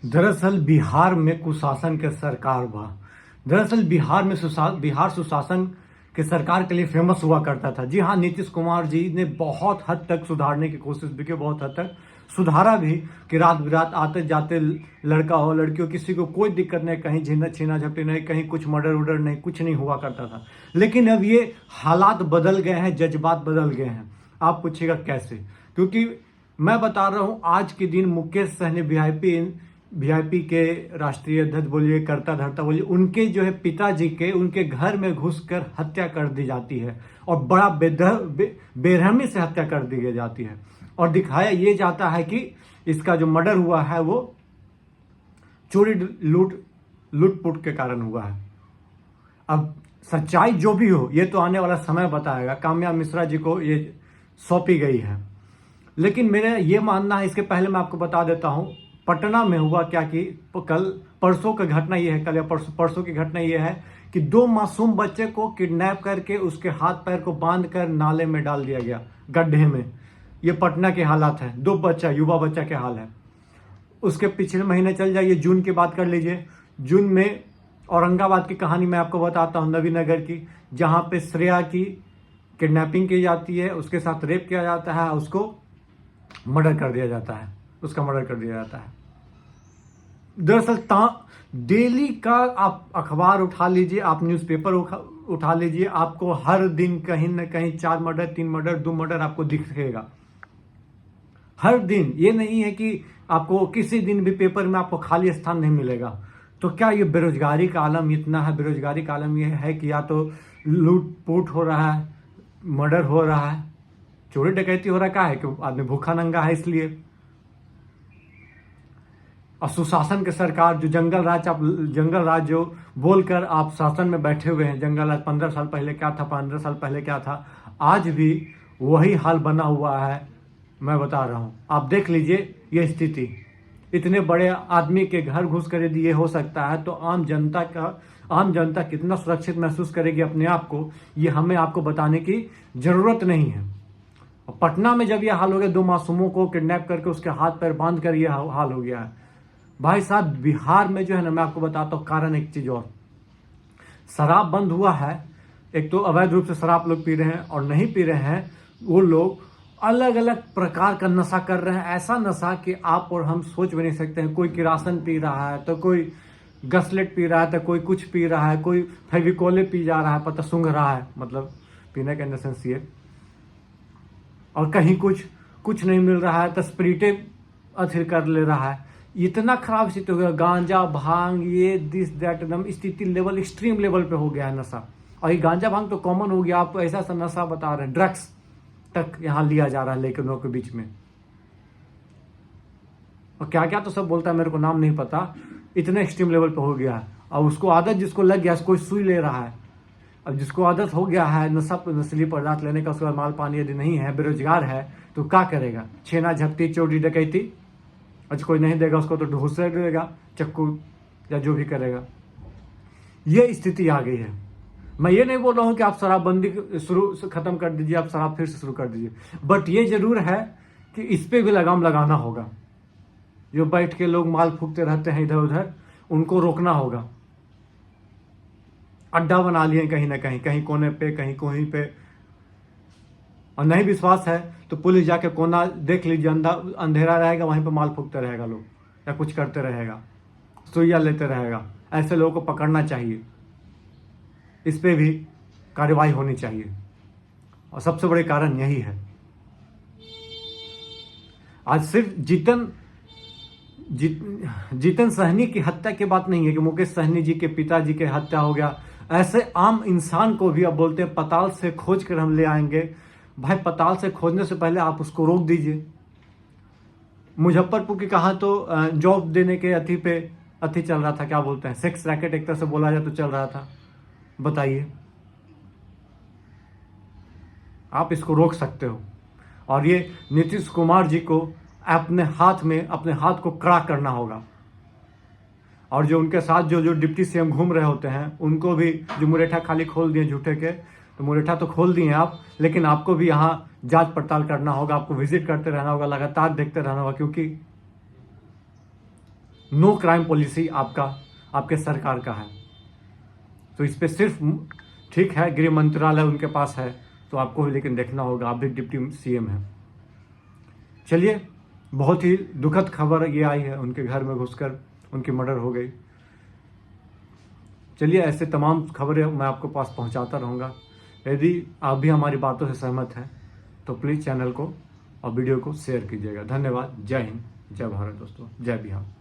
दरअसल बिहार में कुशासन के सरकार बा। दरअसल बिहार सुशासन के सरकार के लिए फेमस हुआ करता था। जी हाँ, नीतीश कुमार जी ने बहुत हद तक सुधारने की कोशिश भी की, बहुत हद तक सुधारा भी कि रात बिरात आते जाते लड़का हो लड़की हो किसी को कोई दिक्कत नहीं, कहीं छीना झपटी नहीं, कहीं कुछ मर्डर वर्डर नहीं, कुछ नहीं हुआ करता था। लेकिन अब ये हालात बदल गए हैं, जज्बात बदल गए हैं। आप पूछिएगा कैसे? क्योंकि मैं बता रहा हूं, आज के दिन मुकेश सहनी वीआईपी के राष्ट्रीय अध्यक्ष बोलिए, करता धरता बोलिए, उनके जो है पिताजी के उनके घर में घुसकर हत्या कर दी जाती है और बड़ा बेरहमी से हत्या कर दी जाती है। और दिखाया ये जाता है कि इसका जो मर्डर हुआ है वो चोरी लूटपुट के कारण हुआ है। अब सच्चाई जो भी हो ये तो आने वाला समय बताएगा। काम्या मिश्रा जी को ये सौंपी गई है। लेकिन मेरा ये मानना है, इसके पहले मैं आपको बता देता हूं पटना में हुआ क्या कि परसों की घटना ये है, कल या परसों की घटना ये है कि 2 मासूम बच्चे को किडनैप करके उसके हाथ पैर को बांधकर नाले में डाल दिया गया, गड्ढे में। ये पटना के हालात है, 2 बच्चा, युवा बच्चा के हाल है। उसके पिछले महीने चल जाइए, जून की बात कर लीजिए। जून में औरंगाबाद की कहानी मैं आपको बताता हूँ, नवीनगर की, जहाँ पे श्रेया की किडनैपिंग की जाती है, उसके साथ रेप किया जाता है, उसको मर्डर कर दिया जाता है, उसका मर्डर कर दिया जाता है। दरअसल डेली का आप अखबार उठा लीजिए, आप न्यूज़पेपर उठा लीजिए, आपको हर दिन कहीं ना कहीं 4 मर्डर, 3 मर्डर, 2 मर्डर आपको दिखेगा हर दिन। ये नहीं है कि आपको किसी दिन भी पेपर में आपको खाली स्थान नहीं मिलेगा। तो क्या ये बेरोजगारी का आलम इतना है? बेरोजगारी का आलम ये है कि या तो लूट पूट हो रहा है, मर्डर हो रहा है, चोरी डकैती हो रहा है। क्या है कि आदमी भूखा नंगा है इसलिए। और सुशासन के सरकार जो जंगल राज जो बोलकर आप शासन में बैठे हुए हैं, जंगल राज 15 साल पहले क्या था, 15 साल पहले क्या था, आज भी वही हाल बना हुआ है। मैं बता रहा हूं, आप देख लीजिए ये स्थिति। इतने बड़े आदमी के घर घुस कर यदि ये हो सकता है तो आम जनता कितना सुरक्षित महसूस करेगी अपने आप को, ये हमें आपको बताने की जरूरत नहीं है। और पटना में जब यह हाल हो गया, 2 मासूमों को किडनैप करके उसके हाथ पैर बांध कर यह हाल हो गया है। भाई साहब, बिहार में जो है ना, मैं आपको बताता हूँ कारण एक चीज और, शराब बंद हुआ है। एक तो अवैध रूप से शराब लोग पी रहे हैं, और नहीं पी रहे हैं वो लोग अलग अलग प्रकार का नशा कर रहे हैं। ऐसा नशा कि आप और हम सोच भी नहीं सकते हैं। कोई किरासन पी रहा है, तो कोई गसलेट पी रहा है, तो कोई कुछ पी रहा है, कोई फेविकोले पी जा रहा है, पता सूंघ रहा है, मतलब पीने का इंसेंस ये। और कहीं कुछ नहीं मिल रहा है तो स्प्रीटे अथिर कर ले रहा है। इतना खराब स्थिति हो गया, गांजा भांग ये दिस दैट, एकदम स्थिति लेवल एक्सट्रीम लेवल पे हो गया है नशा। और ये गांजा भांग तो कॉमन हो गया, आपको ऐसा सा नशा बता रहे हैं, ड्रग्स तक यहाँ लिया जा रहा है लेकिन लोगों के बीच में। और क्या क्या तो सब बोलता है, मेरे को नाम नहीं पता। इतने एक्सट्रीम लेवल पे हो गया है। और उसको आदत जिसको लग गया, कोई सुई ले रहा है। अब जिसको आदत हो गया है नशीली पदार्थ लेने का, उसके बाद माल पानी यदि नहीं है, बेरोजगार है, तो क्या करेगा? छेना झपटी, चोरी डकैती। आज कोई नहीं देगा उसको तो ढूंढ देगा, चक्कू या जो भी करेगा। ये स्थिति आ गई है। मैं ये नहीं बोल रहा हूं कि आप शराबबंदी खत्म कर दीजिए, आप शराब फिर से शुरू कर दीजिए, बट ये जरूर है कि इस पे भी लगाम लगाना होगा। जो बैठ के लोग माल फूकते रहते हैं इधर उधर, उनको रोकना होगा। अड्डा बना लिए कहीं ना कहीं, कहीं कोने पे, कहीं कहीं पे। और नहीं विश्वास है तो पुलिस जाके कोना देख लीजिए, अंधेरा रहेगा, वहीं पे माल फूकते रहेगा लोग, या कुछ करते रहेगा, सुइया लेते रहेगा। ऐसे लोगों को पकड़ना चाहिए, इस पे भी कार्रवाई होनी चाहिए। और सबसे बड़े कारण यही है। आज सिर्फ जीतन सहनी की हत्या की बात नहीं है कि मुकेश सहनी जी के पिताजी के हत्या हो गया। ऐसे आम इंसान को भी अब बोलते हैं पताल से खोज कर हम ले आएंगे। भाई, पताल से खोजने से पहले आप उसको रोक दीजिए। मुजफ्फरपुर की कहा तो जॉब देने के अथी चल रहा था, क्या बोलते हैं, सेक्स रैकेट एक तरह से बोला जाए तो चल रहा था। बताइए, आप इसको रोक सकते हो। और ये नीतीश कुमार जी को अपने हाथ को कड़ा करना होगा। और जो उनके साथ जो डिप्टी सीएम घूम रहे होते हैं, उनको भी, जो मुरेठा खाली खोल दिए झूठे के, तो मुरेठा तो खोल दिए आप, लेकिन आपको भी यहाँ जांच पड़ताल करना होगा। आपको विजिट करते रहना होगा, लगातार देखते रहना होगा, क्योंकि नो क्राइम पॉलिसी आपके सरकार का है। तो इस पर सिर्फ ठीक है गृह मंत्रालय उनके पास है, तो आपको लेकिन देखना होगा, आप भी डिप्टी सीएम हैं। चलिए, बहुत ही दुखद खबर ये आई है, उनके घर में घुसकर उनकी मर्डर हो गई। चलिए, ऐसे तमाम खबरें मैं आपको पास पहुंचाता रहूँगा। यदि आप भी हमारी बातों से सहमत हैं तो प्लीज़ चैनल को और वीडियो को शेयर कीजिएगा। धन्यवाद। जय हिंद, जय भारत दोस्तों, जय बिहार।